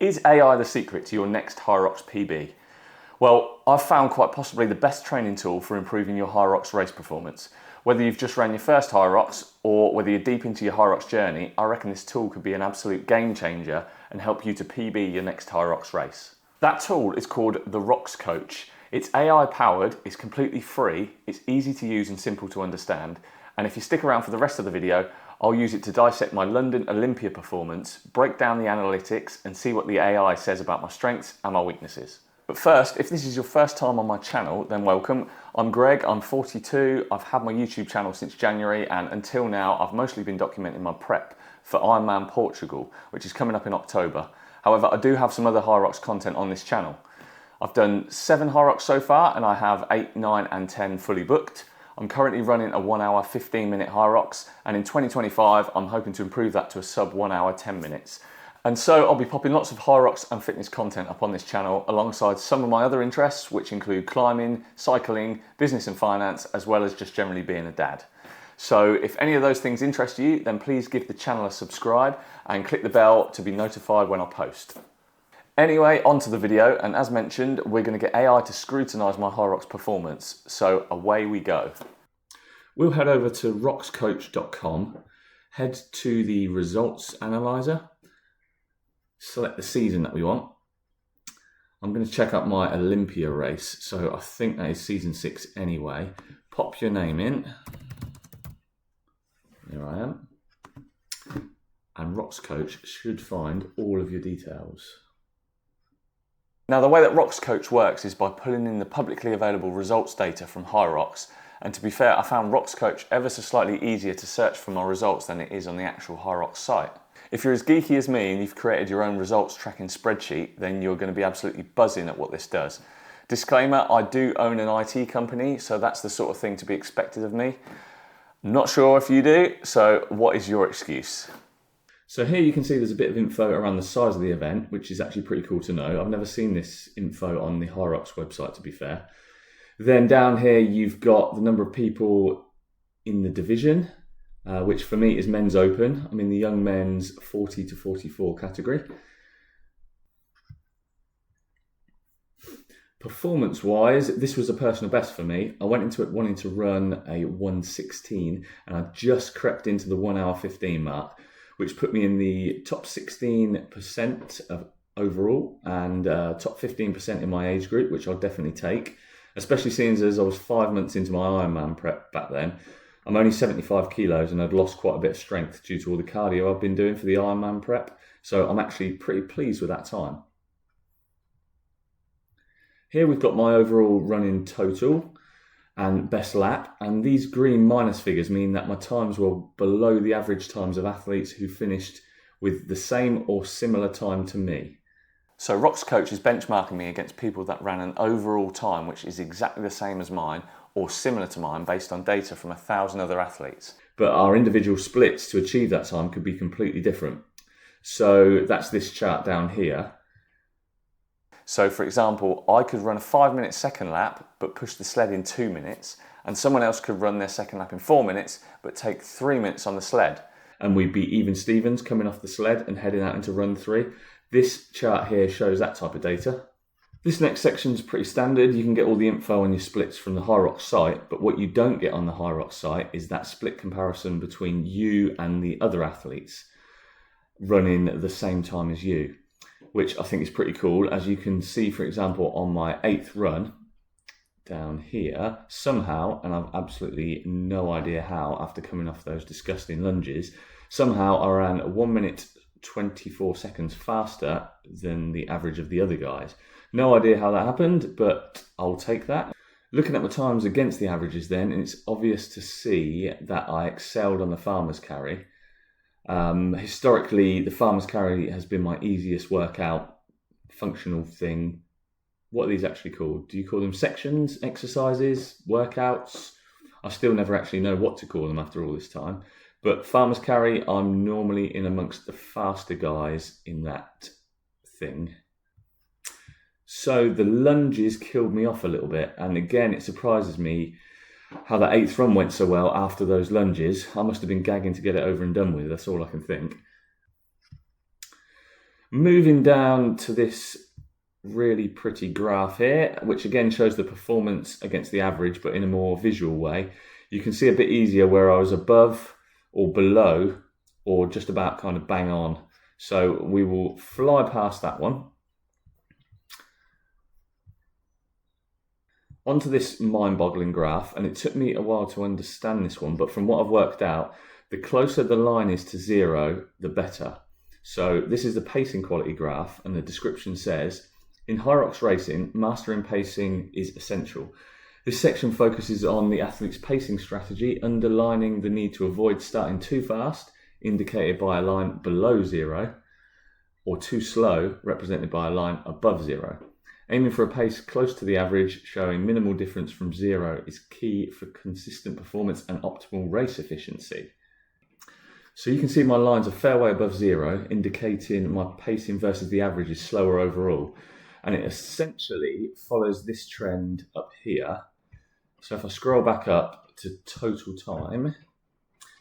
Is AI the secret to your next Hyrox PB? Well, I've found quite possibly the best training tool for improving your Hyrox race performance. Whether you've just ran your first Hyrox or whether you're deep into your Hyrox journey, I reckon this tool could be an absolute game changer and help you to PB your next Hyrox race. That tool is called the Hyrox Coach. It's AI powered, it's completely free, it's easy to use and simple to understand. And if you stick around for the rest of the video, I'll use it to dissect my London Olympia performance, break down the analytics and see what the AI says about my strengths and my weaknesses. But first, if this is your first time on my channel, then welcome. I'm Greg, I'm 42, I've had my YouTube channel since January, and until now I've mostly been documenting my prep for Ironman Portugal, which is coming up in October. However, I do have some other Hyrox content on this channel. I've done 7 Hyrox so far and I have 8, 9 and 10 fully booked. I'm currently running a 1 hour 15-minute Hyrox, and in 2025 I'm hoping to improve that to a sub 1 hour 10 minutes. And so I'll be popping lots of Hyrox and fitness content up on this channel alongside some of my other interests, which include climbing, cycling, business and finance, as well as just generally being a dad. So if any of those things interest you, then please give the channel a subscribe and click the bell to be notified when I post. Anyway, on to the video, and as mentioned, we're going to get AI to scrutinise my Hyrox performance, so away we go. We'll head over to roxcoach.com, head to the results analyzer, select the season that we want. I'm going to check out my Olympia race, so I think that is season 6 anyway. Pop your name in. There I am. And Hyrox Coach should find all of your details. Now, the way that Hyrox Coach works is by pulling in the publicly available results data from Hyrox, and to be fair, I found Hyrox Coach ever so slightly easier to search for my results than it is on the actual Hyrox site. If you're as geeky as me and you've created your own results tracking spreadsheet, then you're going to be absolutely buzzing at what this does. Disclaimer, I do own an IT company, so that's the sort of thing to be expected of me. Not sure if you do, so what is your excuse? So here you can see there's a bit of info around the size of the event, which is actually pretty cool to know. I've never seen this info on the Hyrox website, to be fair. Then down here you've got the number of people in the division, which for me is men's open. I'm in the young men's 40 to 44 category. Performance-wise, this was a personal best for me. I went into it wanting to run a 1:16, and I just crept into the 1 hour 15 mark, which put me in the top 16% of overall and top 15% in my age group, which I'll definitely take, especially seeing as I was 5 months into my Ironman prep back then. I'm only 75 kilos and I'd lost quite a bit of strength due to all the cardio I've been doing for the Ironman prep, so I'm actually pretty pleased with that time. Here we've got my overall running total and best lap, and these green minus figures mean that my times were below the average times of athletes who finished with the same or similar time to me. So Hyrox Coach is benchmarking me against people that ran an overall time which is exactly the same as mine or similar to mine based on data from 1,000 other athletes. But our individual splits to achieve that time could be completely different. So that's this chart down here. So for example, I could run a 5-minute second lap but push the sled in 2 minutes, and someone else could run their second lap in 4 minutes but take 3 minutes on the sled. And we'd be even Stevens coming off the sled and heading out into run 3. This chart here shows that type of data. This next section is pretty standard. You can get all the info on your splits from the Hyrox site, but what you don't get on the Hyrox site is that split comparison between you and the other athletes running at the same time as you, which I think is pretty cool. As you can see, for example, on my 8th run down here, somehow, and I've absolutely no idea how after coming off those disgusting lunges, somehow I ran 1 minute 24 seconds faster than the average of the other guys. No idea how that happened, but I'll take that. Looking at my times against the averages then, and it's obvious to see that I excelled on the farmer's carry. Historically, the farmer's carry has been my easiest workout functional thing. What are these actually called? Do you call them sections, exercises, workouts? I still never actually know what to call them after all this time. But farmer's carry, I'm normally in amongst the faster guys in that thing. So the lunges killed me off a little bit. And again, it surprises me how that 8th run went so well after those lunges. I must have been gagging to get it over and done with. That's all I can think. Moving down to this really pretty graph here, which again shows the performance against the average, but in a more visual way. You can see a bit easier where I was above or below or just about kind of bang on. So we will fly past that one. Onto this mind-boggling graph, and it took me a while to understand this one, but from what I've worked out, the closer the line is to zero, the better. So this is the pacing quality graph, and the description says, in Hyrox racing, mastering pacing is essential. This section focuses on the athlete's pacing strategy, underlining the need to avoid starting too fast, indicated by a line below zero, or too slow, represented by a line above zero. Aiming for a pace close to the average, showing minimal difference from zero, is key for consistent performance and optimal race efficiency. So you can see my lines are fair way above zero, indicating my pacing versus the average is slower overall. And it essentially follows this trend up here. So if I scroll back up to total time,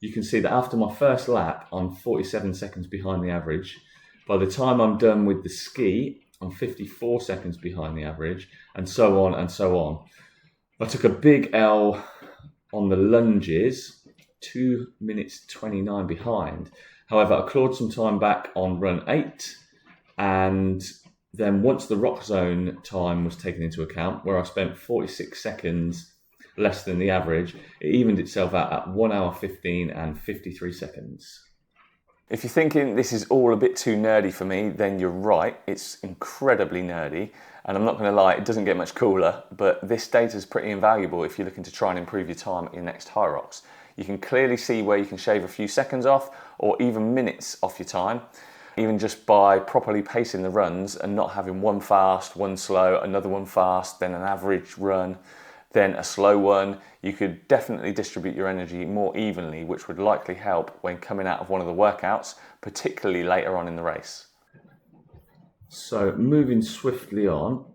you can see that after my first lap, I'm 47 seconds behind the average. By the time I'm done with the ski, I'm 54 seconds behind the average, and so on and so on. I took a big L on the lunges, 2 minutes 29 behind. However, I clawed some time back on run 8, and then once the rock zone time was taken into account, where I spent 46 seconds less than the average, it evened itself out at 1 hour 15 and 53 seconds. If you're thinking this is all a bit too nerdy for me, then you're right. It's incredibly nerdy, and I'm not going to lie, it doesn't get much cooler, but this data is pretty invaluable if you're looking to try and improve your time at your next Hyrox. You can clearly see where you can shave a few seconds off, or even minutes off your time, even just by properly pacing the runs and not having one fast, one slow, another one fast, then an average run, then a slow one. You could definitely distribute your energy more evenly, which would likely help when coming out of one of the workouts, particularly later on in the race. So moving swiftly on,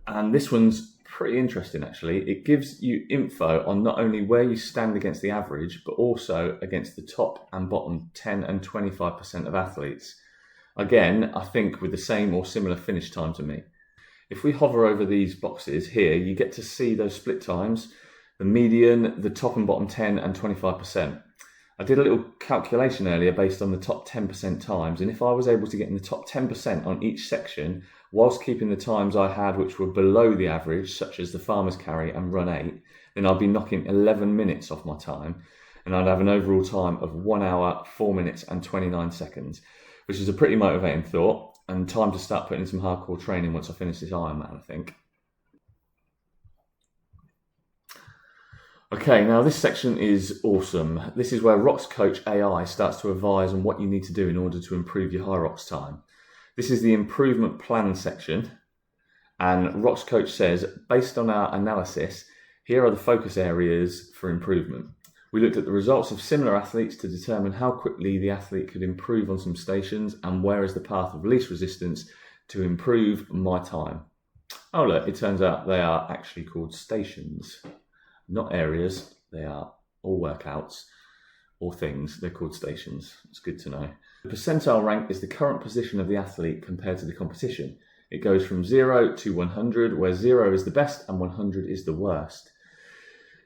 and this one's pretty interesting actually. It gives you info on not only where you stand against the average, but also against the top and bottom 10 and 25% of athletes. Again, I think with the same or similar finish time to me. If we hover over these boxes here, you get to see those split times, the median, the top and bottom 10 and 25%. I did a little calculation earlier based on the top 10% times, and if I was able to get in the top 10% on each section, whilst keeping the times I had which were below the average, such as the farmer's carry and run 8, then I'd be knocking 11 minutes off my time, and I'd have an overall time of 1 hour, 4 minutes and 29 seconds, which is a pretty motivating thought. And time to start putting in some hardcore training once I finish this Ironman, I think. Okay, now this section is awesome. This is where Rox Coach AI starts to advise on what you need to do in order to improve your Hyrox time. This is the improvement plan section. And Rox Coach says, based on our analysis, here are the focus areas for improvement. We looked at the results of similar athletes to determine how quickly the athlete could improve on some stations and where is the path of least resistance to improve my time. Oh look, it turns out they are actually called stations, not areas. They are all workouts or things. They're called stations. It's good to know. The percentile rank is the current position of the athlete compared to the competition. It goes from 0 to 100, where 0 is the best and 100 is the worst.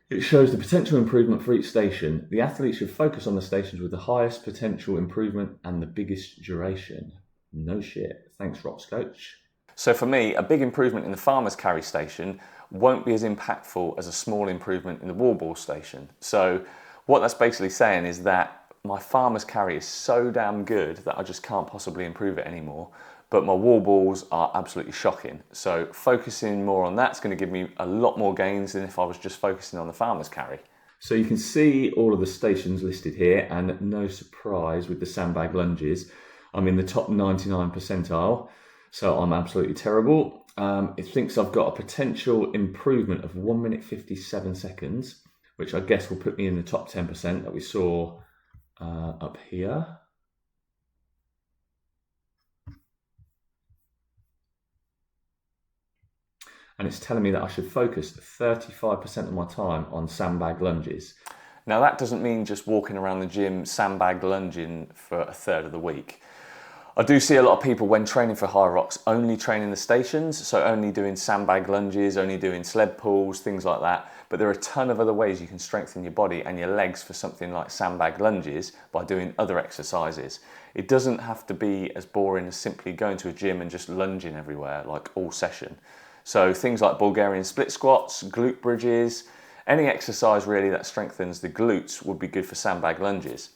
It shows the potential improvement for each station. The athlete should focus on the stations with the highest potential improvement and the biggest duration. No shit. Thanks, Rox Coach. So for me, a big improvement in the farmer's carry station won't be as impactful as a small improvement in the wall ball station. So what that's basically saying is that my farmer's carry is so damn good that I just can't possibly improve it anymore. But my wall balls are absolutely shocking. So focusing more on that's going to give me a lot more gains than if I was just focusing on the farmer's carry. So you can see all of the stations listed here, and no surprise with the sandbag lunges, I'm in the top 99 percentile, so I'm absolutely terrible. It thinks I've got a potential improvement of 1 minute 57 seconds, which I guess will put me in the top 10% that we saw up here. And it's telling me that I should focus 35% of my time on sandbag lunges. Now that doesn't mean just walking around the gym sandbag lunging for a third of the week. I do see a lot of people when training for Hyrox only training the stations, so only doing sandbag lunges, only doing sled pulls, things like that. But there are a ton of other ways you can strengthen your body and your legs for something like sandbag lunges by doing other exercises. It doesn't have to be as boring as simply going to a gym and just lunging everywhere like all session. So things like Bulgarian split squats, glute bridges, any exercise really that strengthens the glutes would be good for sandbag lunges.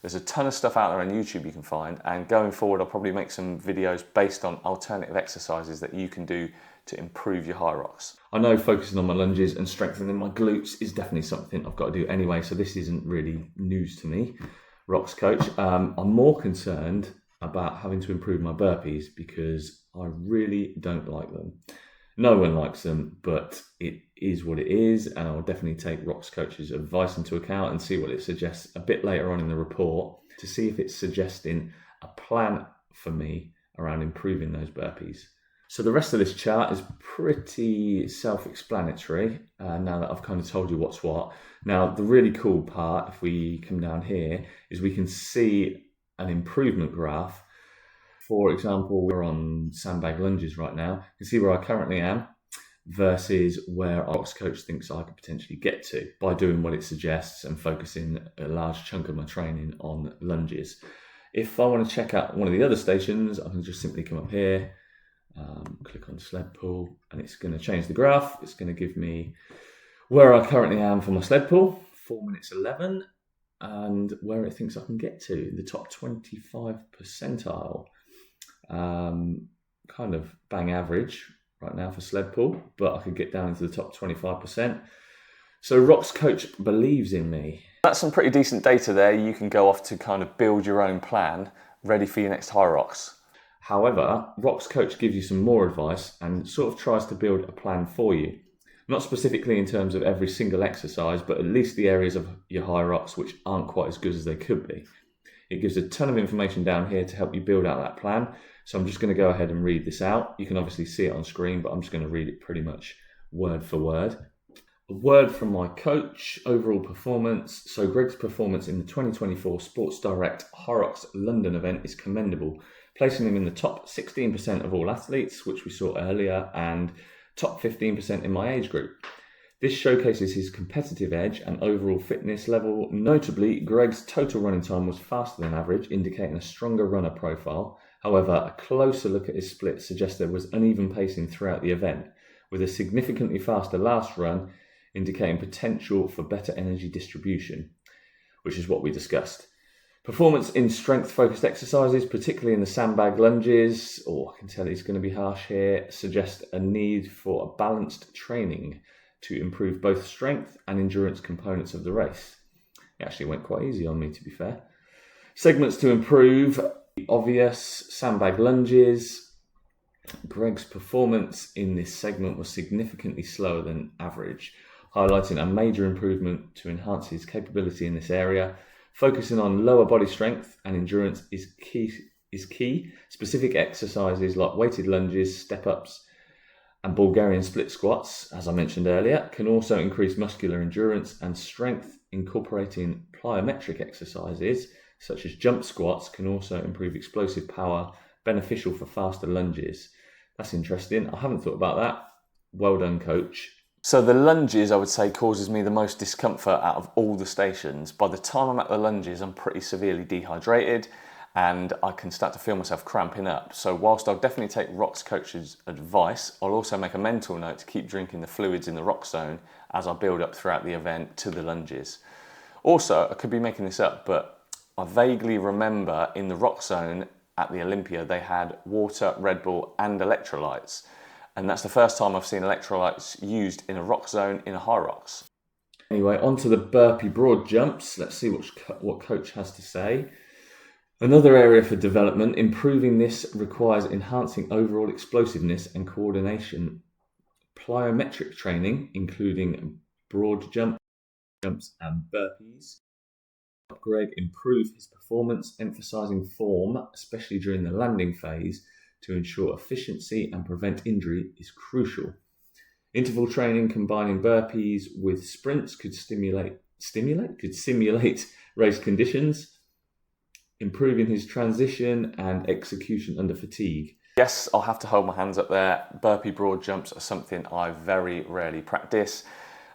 There's a ton of stuff out there on YouTube you can find, and going forward I'll probably make some videos based on alternative exercises that you can do to improve your Hyrox. I know focusing on my lunges and strengthening my glutes is definitely something I've got to do anyway, so this isn't really news to me, Rox coach. I'm more concerned about having to improve my burpees because I really don't like them. No one likes them, but it is what it is, and I'll definitely take Rox Coach's advice into account and see what it suggests a bit later on in the report to see if it's suggesting a plan for me around improving those burpees. So the rest of this chart is pretty self-explanatory now that I've kind of told you what's what. Now, the really cool part, if we come down here, is we can see an improvement graph. For example, we're on sandbag lunges right now. You can see where I currently am versus where our Rox coach thinks I could potentially get to by doing what it suggests and focusing a large chunk of my training on lunges. If I want to check out one of the other stations, I can just simply come up here, click on sled pull, and it's going to change the graph. It's going to give me where I currently am for my sled pull, 4 minutes 11, and where it thinks I can get to, the top 25 percentile. Kind of bang average right now for sled pull, but I could get down into the top 25%. So Rox coach believes in me. That's some pretty decent data there. You can go off to kind of build your own plan ready for your next Hyrox. However, Rox coach gives you some more advice and sort of tries to build a plan for you. Not specifically in terms of every single exercise, but at least the areas of your Hyrox which aren't quite as good as they could be. It gives a ton of information down here to help you build out that plan. So I'm just going to go ahead and read this out. You can obviously see it on screen, but I'm just going to read it pretty much word for word. A word from my coach, overall performance. So Greg's performance in the 2024 Sports Direct Hyrox London event is commendable, placing him in the top 16% of all athletes, which we saw earlier, and top 15% in my age group. This showcases his competitive edge and overall fitness level. Notably, Greg's total running time was faster than average, indicating a stronger runner profile. However, a closer look at his split suggests there was uneven pacing throughout the event, with a significantly faster last run indicating potential for better energy distribution, which is what we discussed. Performance in strength-focused exercises, particularly in the sandbag lunges, I can tell he's going to be harsh here, suggest a need for a balanced training to improve both strength and endurance components of the race. It actually went quite easy on me, to be fair. Segments to improve, obvious, sandbag lunges. Greg's performance in this segment was significantly slower than average, highlighting a major improvement to enhance his capability in this area. Focusing on lower body strength and endurance is key. Specific exercises like weighted lunges, step-ups, and Bulgarian split squats, as I mentioned earlier, can also increase muscular endurance and strength. Incorporating plyometric exercises, such as jump squats, can also improve explosive power, beneficial for faster lunges. That's interesting. I haven't thought about that. Well done, coach. So the lunges, I would say, causes me the most discomfort out of all the stations. By the time I'm at the lunges, I'm pretty severely dehydrated and I can start to feel myself cramping up. So whilst I'll definitely take Rox coach's advice, I'll also make a mental note to keep drinking the fluids in the Rox zone as I build up throughout the event to the lunges. Also, I could be making this up, but I vaguely remember in the Rox zone at the Olympia, they had water, Red Bull and electrolytes. And that's the first time I've seen electrolytes used in a Rox zone in a Hyrox. Anyway, on to the burpee broad jumps. Let's see what coach has to say. Another area for development, improving this requires enhancing overall explosiveness and coordination. Plyometric training, including broad jumps and burpees. Greg improve his performance, emphasizing form, especially during the landing phase, to ensure efficiency and prevent injury is crucial. Interval training combining burpees with sprints could simulate race conditions. improving his transition and execution under fatigue. Yes, I'll have to hold my hands up there. Burpee broad jumps are something I very rarely practice.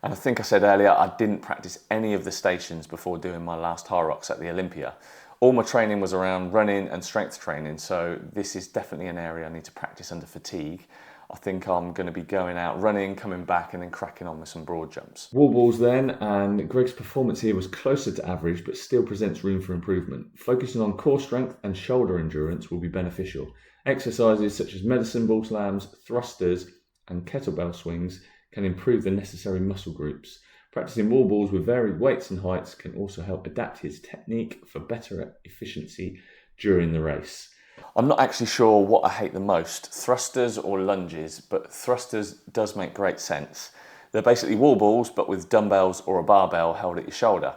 And I think I said earlier, I didn't practice any of the stations before doing my last Hyrox at the Olympia. All my training was around running and strength training, so this is definitely an area I need to practice under fatigue. I think I'm going to be going out running, coming back and then cracking on with some broad jumps. Wall balls then, and Greg's performance here was closer to average but still presents room for improvement. Focusing on core strength and shoulder endurance will be beneficial. Exercises such as medicine ball slams, thrusters and kettlebell swings can improve the necessary muscle groups. Practicing wall balls with varied weights and heights can also help adapt his technique for better efficiency during the race. I'm not actually sure what I hate the most, thrusters or lunges, but thrusters does make great sense. They're basically wall balls, but with dumbbells or a barbell held at your shoulder.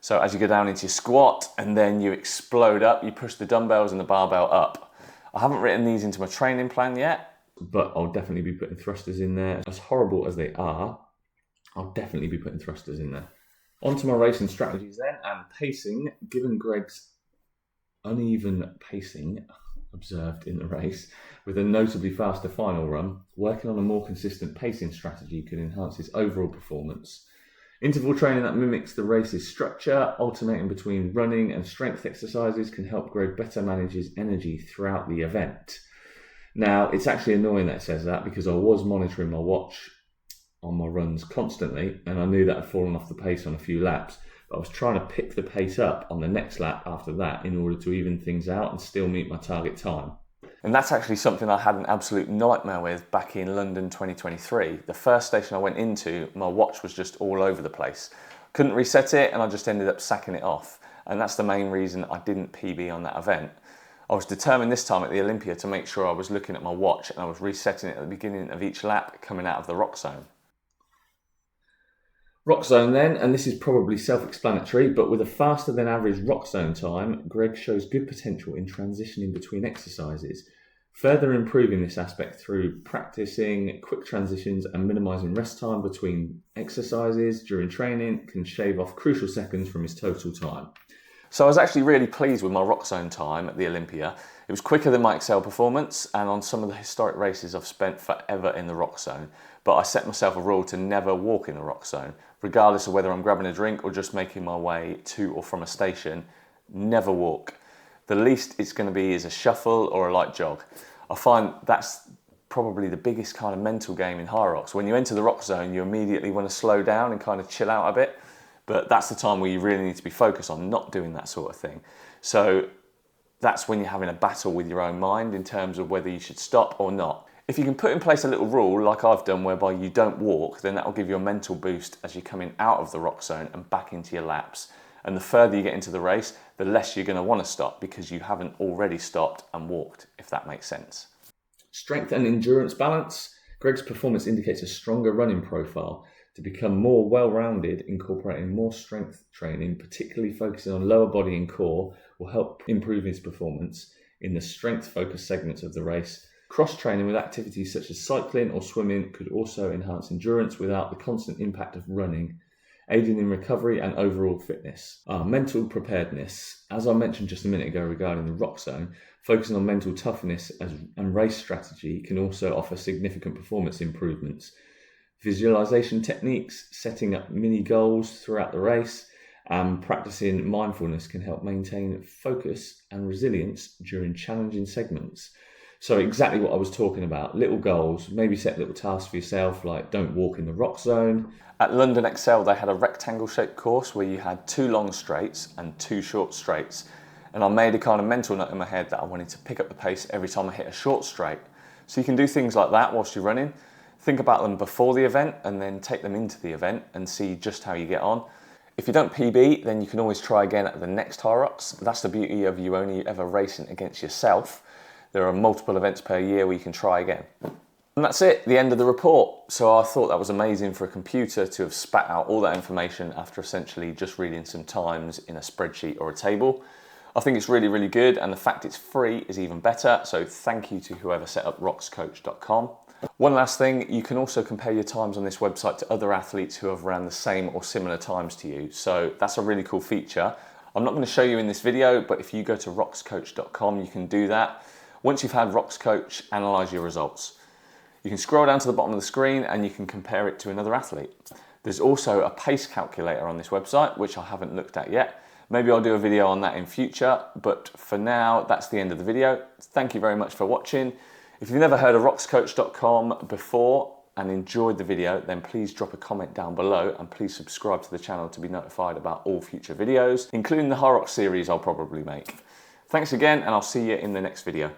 So as you go down into your squat and then you explode up, you push the dumbbells and the barbell up. I haven't written these into my training plan yet, but I'll definitely be putting thrusters in there. As horrible as they are, I'll definitely be putting thrusters in there. On to my racing strategies then, and pacing. Given Greg's uneven pacing observed in the race, with a notably faster final run, working on a more consistent pacing strategy could enhance his overall performance. Interval training that mimics the race's structure, alternating between running and strength exercises, can help Greg better manage his energy throughout the event. Now, it's actually annoying that it says that, because I was monitoring my watch on my runs constantly, and I knew that I'd fallen off the pace on a few laps, but I was trying to pick the pace up on the next lap after that in order to even things out and still meet my target time. And that's actually something I had an absolute nightmare with back in London 2023. The first station I went into, my watch was just all over the place. Couldn't reset it and I just ended up sacking it off. And that's the main reason I didn't PB on that event. I was determined this time at the Olympia to make sure I was looking at my watch and I was resetting it at the beginning of each lap coming out of the rock zone. Rock zone then, and this is probably self-explanatory, but with a faster than average rock zone time, Greg shows good potential in transitioning between exercises. Further improving this aspect through practicing quick transitions and minimising rest time between exercises during training can shave off crucial seconds from his total time. So I was actually really pleased with my rock zone time at the Olympia. It was quicker than my Excel performance, and on some of the historic races I've spent forever in the rock zone. But I set myself a rule to never walk in the rock zone, regardless of whether I'm grabbing a drink or just making my way to or from a station. Never walk. The least it's going to be is a shuffle or a light jog. I find that's probably the biggest kind of mental game in Hyrox. When you enter the rock zone, you immediately want to slow down and kind of chill out a bit. But that's the time where you really need to be focused on not doing that sort of thing. So that's when you're having a battle with your own mind in terms of whether you should stop or not. If you can put in place a little rule like I've done whereby you don't walk, then that will give you a mental boost as you're coming out of the rock zone and back into your laps. And the further you get into the race, the less you're going to want to stop because you haven't already stopped and walked, if that makes sense. Strength and endurance balance. Greg's performance indicates a stronger running profile. To become more well-rounded, incorporating more strength training, particularly focusing on lower body and core, will help improve his performance in the strength-focused segments of the race. Cross-training with activities such as cycling or swimming could also enhance endurance without the constant impact of running, aiding in recovery and overall fitness. Mental preparedness. As I mentioned just a minute ago regarding the rock zone, focusing on mental toughness and race strategy can also offer significant performance improvements. Visualization techniques, setting up mini goals throughout the race, and practicing mindfulness can help maintain focus and resilience during challenging segments. So exactly what I was talking about, little goals, maybe set little tasks for yourself, like don't walk in the rock zone. At London Excel, they had a rectangle shaped course where you had 2 long straights and 2 short straights. And I made a kind of mental note in my head that I wanted to pick up the pace every time I hit a short straight. So you can do things like that whilst you're running. Think about them before the event and then take them into the event and see just how you get on. If you don't PB, then you can always try again at the next Hyrox. That's the beauty of you only ever racing against yourself. There are multiple events per year where you can try again. And that's it, the end of the report. So I thought that was amazing for a computer to have spat out all that information after essentially just reading some times in a spreadsheet or a table. I think it's really, really good, and the fact it's free is even better. So thank you to whoever set up roxcoach.com. One last thing, you can also compare your times on this website to other athletes who have ran the same or similar times to you. So that's a really cool feature. I'm not going to show you in this video, but if you go to roxcoach.com, you can do that. Once you've had RoxCoach analyze your results, you can scroll down to the bottom of the screen and you can compare it to another athlete. There's also a pace calculator on this website, which I haven't looked at yet. Maybe I'll do a video on that in future, but for now, that's the end of the video. Thank you very much for watching. If you've never heard of roxcoach.com before and enjoyed the video, then please drop a comment down below and please subscribe to the channel to be notified about all future videos, including the Hyrox series I'll probably make. Thanks again, and I'll see you in the next video.